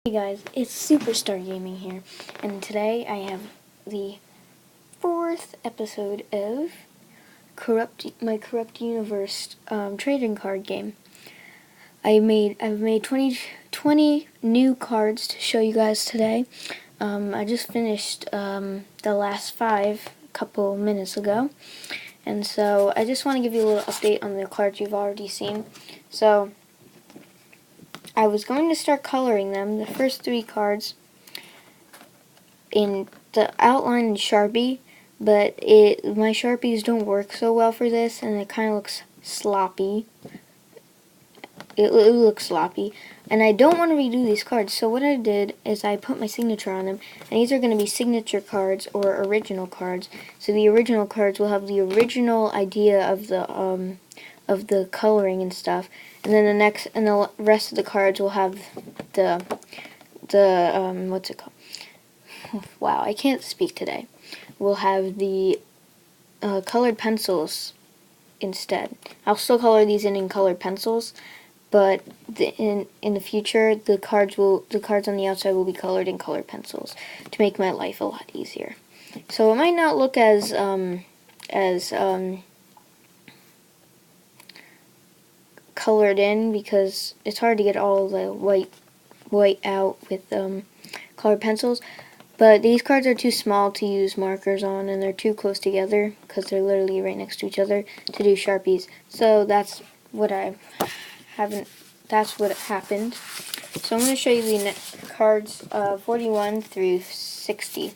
Hey guys, it's Superstar Gaming here, and today I have the 4th episode of my Corrupt Universe trading card game. I've made 20 new cards to show you guys today. I just finished the last 5 a couple minutes ago, and so I just want to give you a little update on the cards you've already seen. So I was going to start coloring them, the first 3 cards, in the outline in Sharpie, but my Sharpies don't work so well for this, and it kind of looks sloppy. It looks sloppy, and I don't want to redo these cards, so what I did is I put my signature on them, and these are going to be signature cards or original cards. So the original cards will have the original idea of the coloring and stuff, and then the rest of the cards will have the what's it called? Wow, I can't speak today. We'll have the colored pencils instead. I'll still color these in colored pencils, but in the future, the cards on the outside will be colored in colored pencils to make my life a lot easier. So it might not look as colored in, because it's hard to get all the white out with colored pencils. But these cards are too small to use markers on, and they're too close together because they're literally right next to each other to do Sharpies. So that's what that's what happened. So I'm going to show you the cards 41 through 60.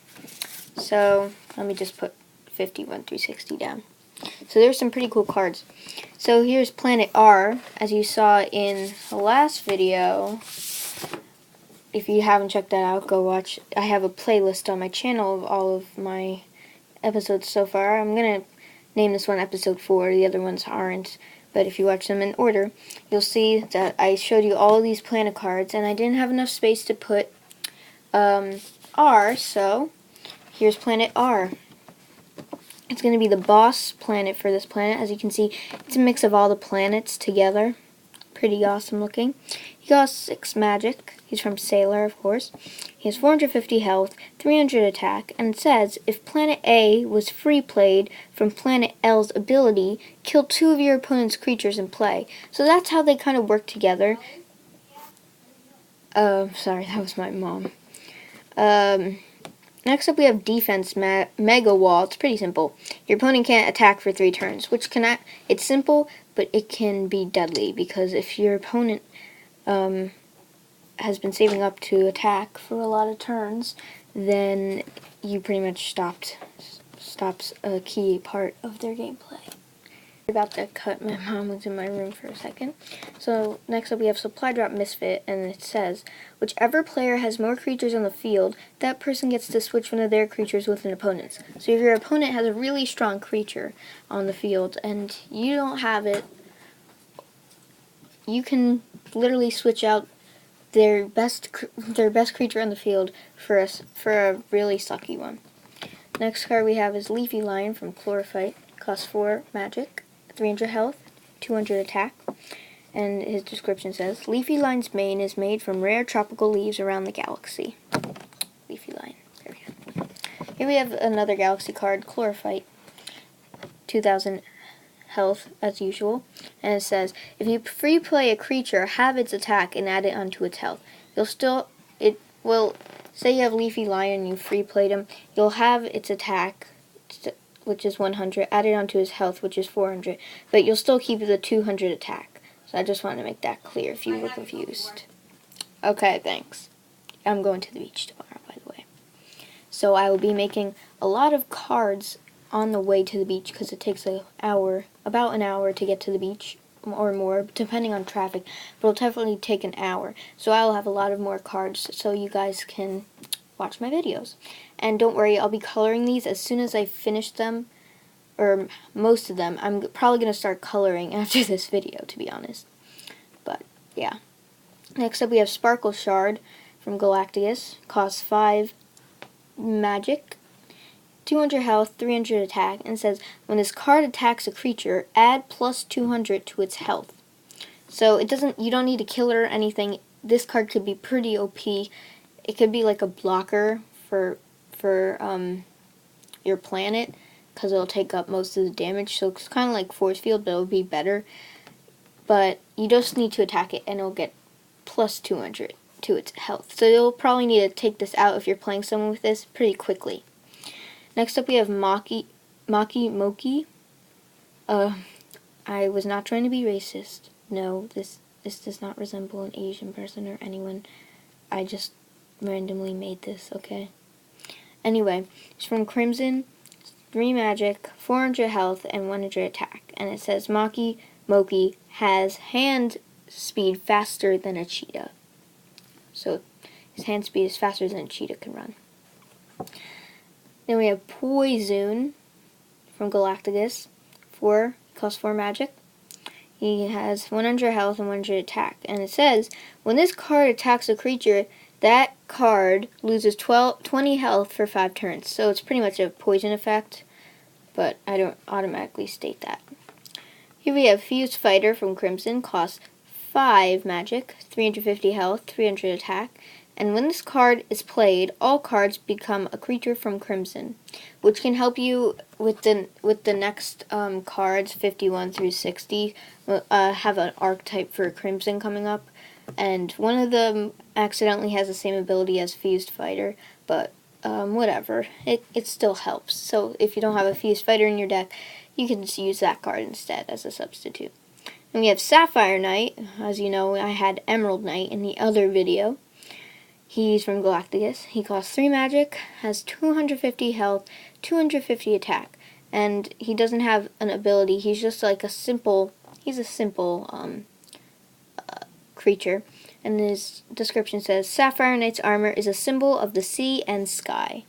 So let me just put 51 through 60 down. So there's some pretty cool cards. So here's Planet R, as you saw in the last video. If you haven't checked that out, go watch. I have a playlist on my channel of all of my episodes so far. I'm going to name this one episode 4, the other ones aren't. But if you watch them in order, you'll see that I showed you all of these planet cards, and I didn't have enough space to put R, so here's Planet R. It's going to be the boss planet for this planet. As you can see, it's a mix of all the planets together. Pretty awesome looking. He got 6 magic. He's from Sailor, of course. He has 450 health, 300 attack, and it says, if Planet A was free played from Planet L's ability, kill 2 of your opponent's creatures in play. So that's how they kind of work together. Sorry, that was my mom. Next up we have Defense Mega Wall. It's pretty simple. Your opponent can't attack for 3 turns, which it's simple, but it can be deadly, because if your opponent has been saving up to attack for a lot of turns, then you pretty much stops a key part of their gameplay. About to cut. My mom was in my room for a second. So next up we have Supply Drop Misfit, and it says, whichever player has more creatures on the field, that person gets to switch one of their creatures with an opponent's. So if your opponent has a really strong creature on the field and you don't have it, you can literally switch out their best creature on the field for a really sucky one. Next card we have is Leafy Lion from Chlorophyte. Costs 4 magic, 300 health, 200 attack. And his description says, Leafy Lion's mane is made from rare tropical leaves around the galaxy. Leafy Lion. There we go. Here we have another galaxy card, Chlorophyte. 2000 health as usual, and it says, if you free play a creature, have its attack and add it onto its health. Say you have Leafy Lion and you free played him, you'll have its attack, which is 100, added onto his health, which is 400, but you'll still keep the 200 attack. So I just wanted to make that clear if you were confused. Okay, thanks. I'm going to the beach tomorrow, by the way. So I will be making a lot of cards on the way to the beach, because it takes about an hour to get to the beach, or more, depending on traffic, but it'll definitely take an hour. So I'll have a lot of more cards so you guys can watch my videos. And don't worry, I'll be coloring these as soon as I finish them, or most of them. I'm probably going to start coloring after this video, to be honest. But yeah. Next up we have Sparkle Shard from Galacticus. Costs 5 magic, 200 health, 300 attack, and says, when this card attacks a creature, add plus 200 to its health. So you don't need to kill it or anything. this card could be pretty OP. It could be like a blocker for your planet, because it'll take up most of the damage. So it's kind of like force field, but it'll be better. But you just need to attack it, and it'll get plus 200 to its health. So you'll probably need to take this out if you're playing someone with this pretty quickly. Next up we have Maki Moki. I was not trying to be racist. No, this does not resemble an Asian person or anyone. I just randomly made this, okay? Anyway, it's from Crimson, 3 magic, 400 health, and 100 attack. And it says Maki Moki has hand speed faster than a cheetah. So his hand speed is faster than a cheetah can run. Then we have Poison from Galacticus. Costs 4 magic. He has 100 health and 100 attack. And it says, when this card attacks a creature, that card loses 20 health for 5 turns. So it's pretty much a poison effect, but I don't automatically state that. Here we have Fused Fighter from Crimson. Costs 5 magic, 350 health, 300 attack. And when this card is played, all cards become a creature from Crimson, which can help you with the next cards, 51 through 60. Have an archetype for Crimson coming up, and one of them accidentally has the same ability as Fused Fighter, but whatever, it still helps. So if you don't have a Fused Fighter in your deck, you can just use that card instead as a substitute. And we have Sapphire Knight. As you know, I had Emerald Knight in the other video. He's from Galacticus. He costs 3 magic, has 250 health, 250 attack, and he doesn't have an ability. He's just like a simple creature. And his description says, Sapphire Knight's armor is a symbol of the sea and sky.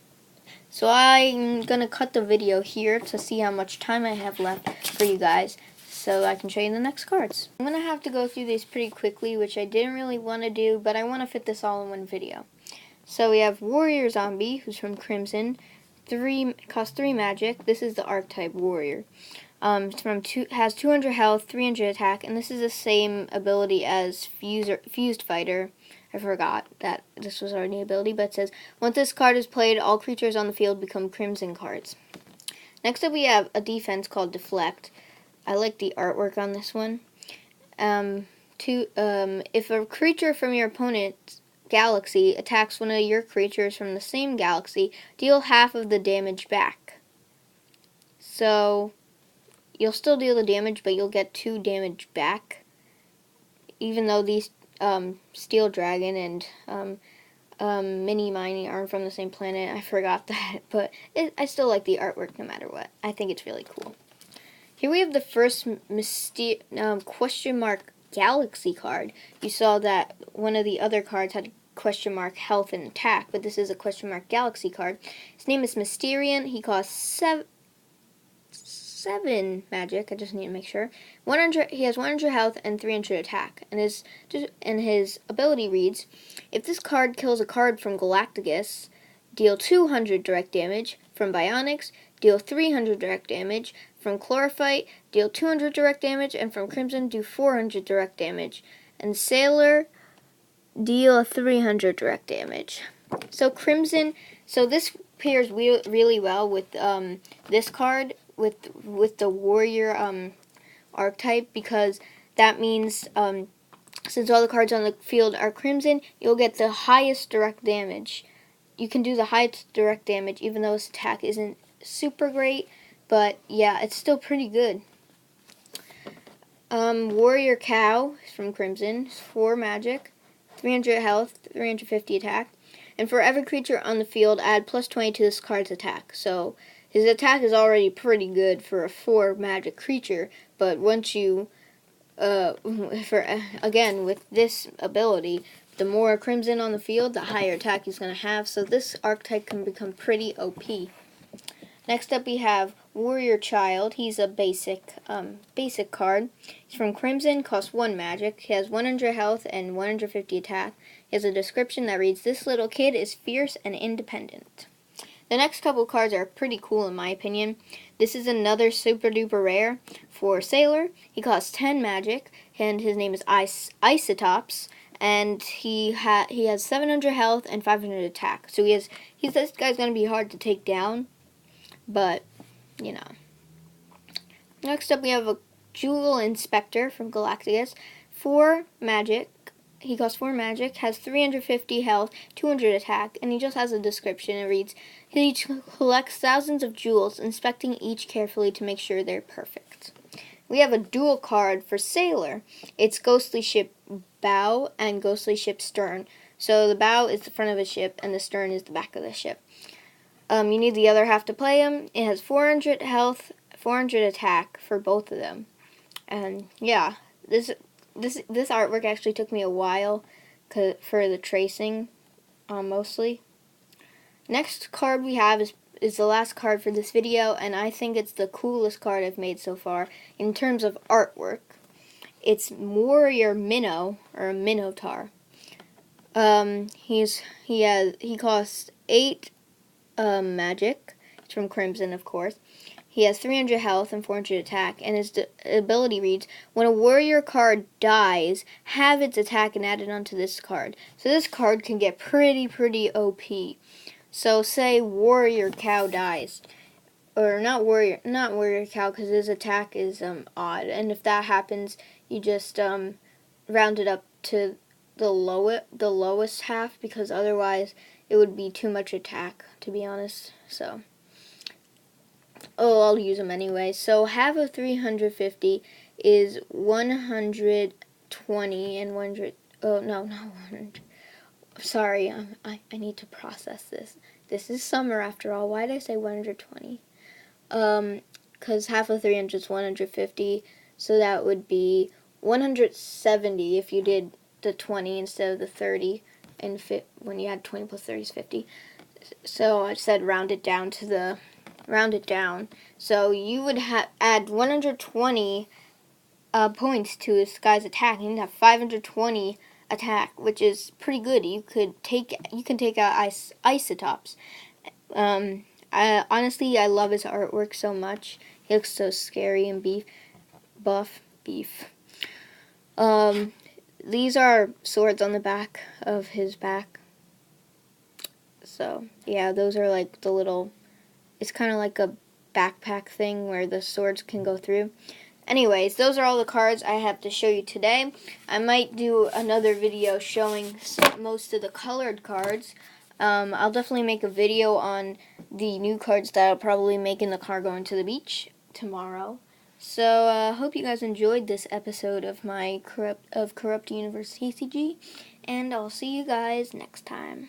So I'm going to cut the video here to see how much time I have left for you guys, so I can show you the next cards. I'm going to have to go through these pretty quickly, which I didn't really want to do, but I want to fit this all in one video. So we have Warrior Zombie, who's from Crimson. Costs 3 magic. This is the archetype Warrior. Has 200 health, 300 attack, and this is the same ability as Fused Fighter. I forgot that this was already an ability, but it says, once this card is played, all creatures on the field become Crimson cards. Next up we have a defense called Deflect. I like the artwork on this one. If a creature from your opponent's galaxy attacks one of your creatures from the same galaxy, deal half of the damage back. So you'll still deal the damage, but you'll get 2 damage back. Even though these Steel Dragon and Mini Mining aren't from the same planet, I forgot that. But I still like the artwork no matter what. I think it's really cool. Here we have the first question mark galaxy card. You saw that one of the other cards had question mark health and attack, but this is a question mark galaxy card. His name is Mysterian. He costs 7 magic. I just need to make sure. He has 100 health and 300 attack. And his ability reads, if this card kills a card from Galacticus, deal 200 direct damage. From Bionics, deal 300 direct damage. From Chlorophyte, deal 200 direct damage, and from Crimson, do 400 direct damage. And Sailor, deal 300 direct damage. So Crimson, so this pairs really well with this card, with the Warrior archetype, because that means since all the cards on the field are Crimson, you'll get the highest direct damage. You can do the highest direct damage, even though his attack isn't super great. But yeah, it's still pretty good. Warrior Cow from Crimson, 4 magic, 300 health, 350 attack. And for every creature on the field, add plus 20 to this card's attack. So his attack is already pretty good for a 4 magic creature. But once you, again, with this ability, the more Crimson on the field, the higher attack he's going to have. So this archetype can become pretty OP. Next up we have Warrior Child. He's a basic card. He's from Crimson, costs 1 magic. He has 100 health and 150 attack. He has a description that reads, this little kid is fierce and independent. The next couple cards are pretty cool in my opinion. This is another super duper rare for Sailor. He costs 10 magic, and his name is Isotops. and he has 700 health and 500 attack. So this guy's gonna be hard to take down, but you know. Next up, we have a Jewel Inspector from Galacticus. 4 magic. He costs 4 magic, has 350 health, 200 attack, and he just has a description. It reads, he collects thousands of jewels, inspecting each carefully to make sure they're perfect. We have a dual card for Sailor. It's Ghostly Ship Bow and Ghostly Ship Stern. So the bow is the front of a ship, and the stern is the back of the ship. You need the other half to play him. It has 400 health, 400 attack for both of them. And yeah, this artwork actually took me a while for the tracing, mostly. Next card we have is the last card for this video, and I think it's the coolest card I've made so far in terms of artwork. It's Warrior Minnow, or Minotaur. He costs 8 magic. It's from Crimson, of course. He has 300 health and 400 attack, and his ability reads, when a warrior card dies, have its attack and add it onto this card. So this card can get pretty OP. So say Warrior Cow dies, or not Warrior Cow, because his attack is odd, and if that happens, you just round it up to the lowest half, because otherwise it would be too much attack, to be honest. So I'll use them anyway. So half of 350 is 120 and 100. Oh no, not 100. Sorry, I need to process this. This is summer after all. Why did I say 120? Because half of 300 is 150, so that would be 170 if you did the 20 instead of the 30, and when you add 20 plus 30 is 50. So I said round it down. So you would add 120 points to this guy's attack, and you'd have 520 attack, which is pretty good. You can take out Isotops. Honestly, I love his artwork so much. He looks so scary and buff. These are swords on the back of his back. So yeah, those are like the little. It's kind of like a backpack thing where the swords can go through. Anyways, those are all the cards I have to show you today. I might do another video showing most of the colored cards. I'll definitely make a video on the new cards that I'll probably make in the car going to the beach tomorrow. So I hope you guys enjoyed this episode of my Corrupt Universe TCG, and I'll see you guys next time.